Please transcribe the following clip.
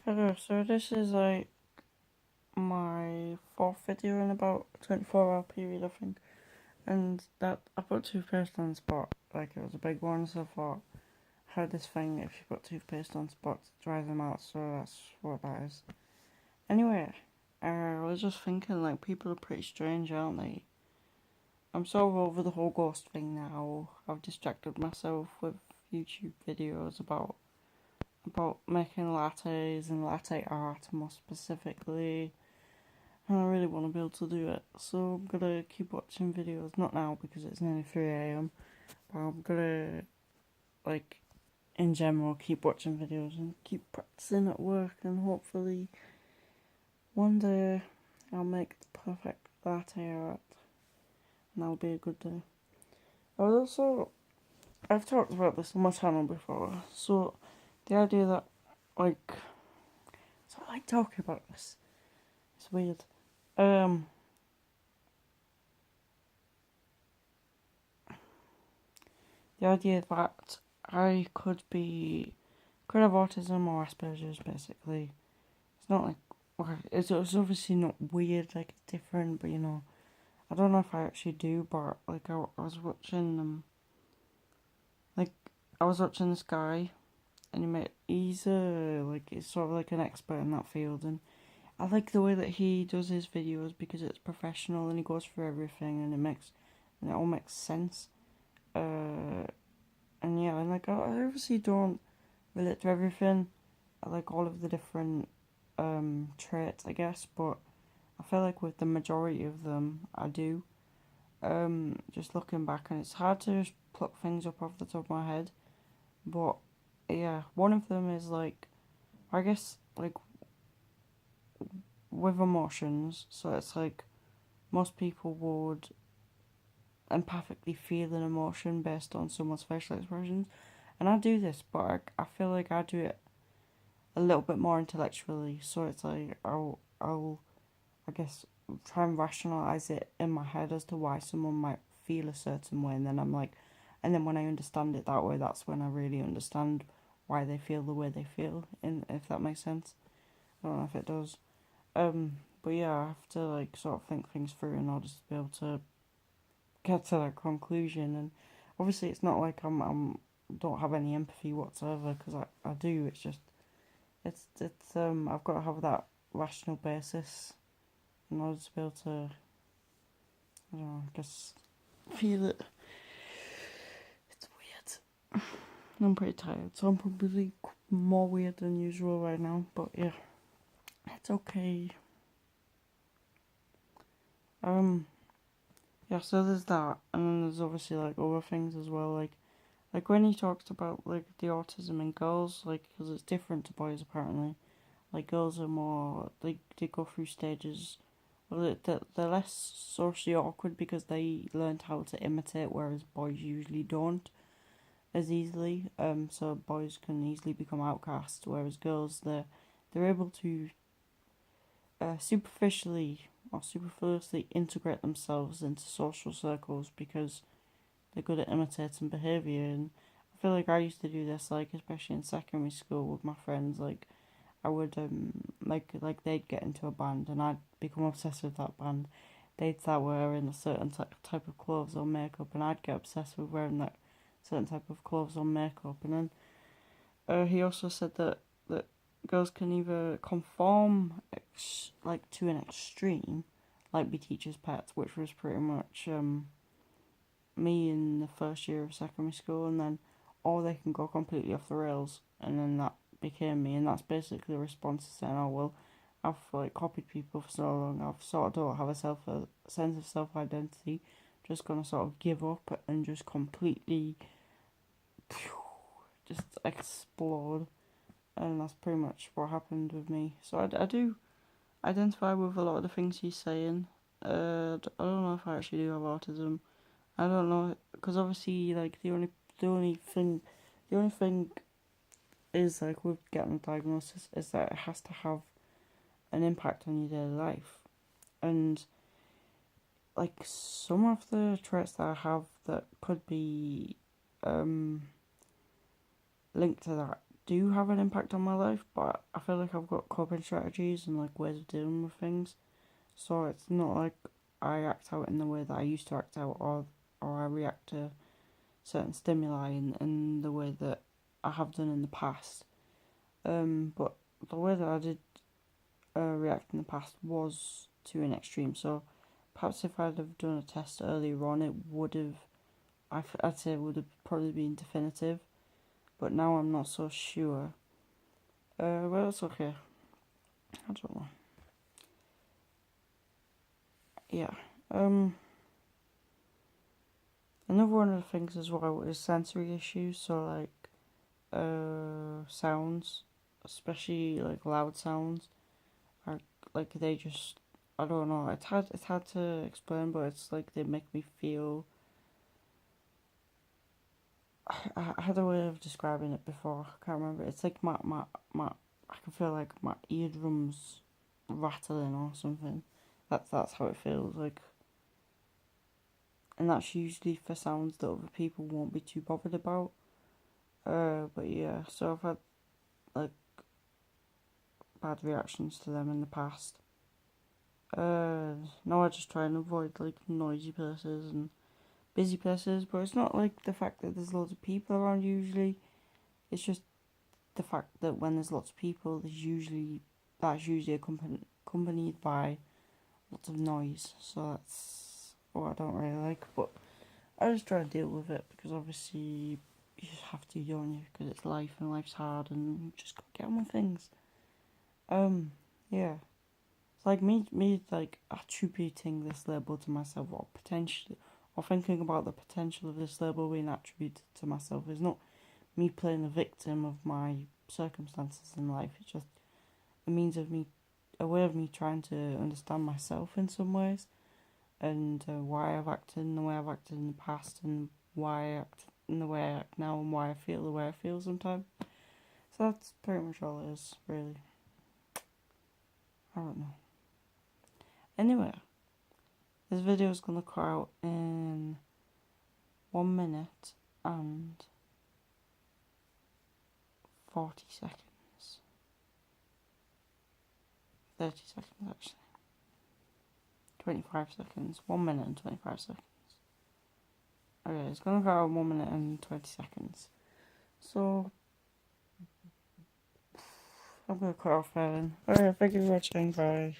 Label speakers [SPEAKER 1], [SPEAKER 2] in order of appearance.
[SPEAKER 1] Hello, so this is like my fourth video in about 24-hour period, I think. And that I put toothpaste on the spot, like it was a big one, so I thought I heard this thing, if you put toothpaste on spots, it dries them out, so that's what that is. Anyway, I was just thinking, like, people are pretty strange, aren't they? I'm sort of over the whole ghost thing now. I've distracted myself with YouTube videos about making lattes and latte art more specifically. And I really want to be able to do it. So I'm gonna keep watching videos, not now because it's nearly 3 a.m. But I'm gonna, like, in general, keep watching videos and keep practicing at work, and hopefully one day I'll make the perfect latte art. And that'll be a good day. I've talked about this on my channel before, so the idea that, like, so I like talking about this. It's weird. Um, the idea that I could have autism or Asperger's, basically. It's not like, it's obviously not weird, like, it's different, but I don't know if I actually do, but, like, I was watching, like, I was watching this guy, and he's sort of like an expert in that field, and I like the way that he does his videos because it's professional, and he goes through everything, and it all makes sense. And yeah, and like, I obviously don't relate to everything. I like all of the different traits, I guess, but I feel like with the majority of them, I do. Just looking back, and it's hard to just pluck things up off the top of my head, but yeah, one of them is like, I guess, like, with emotions. So it's like most people would empathically feel an emotion based on someone's facial expressions, and I do this, but I feel like I do it a little bit more intellectually. So it's like I'll I guess try and rationalize it in my head as to why someone might feel a certain way, and then I'm like, and then when I understand it that way, that's when I really understand why they feel the way they feel. And if that makes sense, I don't know if it does. But yeah, I have to like sort of think things through in order to be able to get to that conclusion. And obviously, it's not like I'm don't have any empathy whatsoever, because I do. It's just it's I've got to have that rational basis in order to be able to, I don't know, I guess, feel it. It's weird. I'm pretty tired, so I'm probably more weird than usual right now, but yeah, it's okay. Um, yeah, so there's that, and then there's obviously like other things as well, like when he talks about like the autism in girls, like, because it's different to boys apparently. Like, girls are more, they go through stages. Well, they're less socially awkward because they learned how to imitate, whereas boys usually don't as easily. So boys can easily become outcast, whereas girls, they're able to superficially integrate themselves into social circles because they're good at imitating behaviour. And I feel like I used to do this, like, especially in secondary school with my friends. Like, I would like they'd get into a band and I'd become obsessed with that band. They'd start wearing a certain type of clothes or makeup, and I'd get obsessed with wearing that certain type of clothes or makeup. And then he also said that girls can either conform like to an extreme, like be teachers' pets, which was pretty much me in the first year of secondary school, and then or they can go completely off the rails, and then that became me. And that's basically a response to saying, oh well, I've like copied people for so long, I've sort of don't have a sense of self-identity, just gonna sort of give up and just completely just explode. And that's pretty much what happened with me. So I do identify with a lot of the things he's saying. I don't know if I actually do have autism. I don't know, because obviously, like, the only thing is, like, with getting a diagnosis is that it has to have an impact on your daily life. And, like, some of the traits that I have that could be linked to that do have an impact on my life, but I feel like I've got coping strategies and like ways of dealing with things. So it's not like I act out in the way that I used to act out, or I react to certain stimuli in the way that I have done in the past. But the way that I did react in the past was to an extreme. So perhaps if I'd have done a test earlier on, it would have, I'd say it would have probably been definitive. But now I'm not so sure. Well, it's okay. I don't know. Yeah. Another one of the things as well is sensory issues. So like sounds, especially like loud sounds, are like they just, I don't know. It's hard to explain, but it's like they make me feel. I had a way of describing it before. I can't remember. It's like my I can feel like my eardrums rattling or something. That's how it feels like, and that's usually for sounds that other people won't be too bothered about. But yeah, so I've had like bad reactions to them in the past. Now I just try and avoid like noisy places and busy places, but it's not like the fact that there's loads of people around usually. It's just the fact that when there's lots of people, that's usually accompanied by lots of noise. So that's what I don't really like. But I just try to deal with it because obviously you just have to, don't you? Because it's life and life's hard and you just gotta get on with things. Yeah. It's like me like attributing this label to myself, or potentially, or thinking about the potential of this label being attributed to myself is not me playing the victim of my circumstances in life. It's just a way of me trying to understand myself in some ways, and why I've acted in the way I've acted in the past, and why I act in the way I act now, and why I feel the way I feel sometimes. So that's pretty much all it is, really. I don't know. Anyway, this video is gonna cut out in 1 minute and 40 seconds. 30 seconds actually. 25 seconds. 1 minute and 25 seconds. Okay, it's gonna cut out 1 minute and 20 seconds. So I'm gonna cut off there then. Alright, thank you for watching. Bye.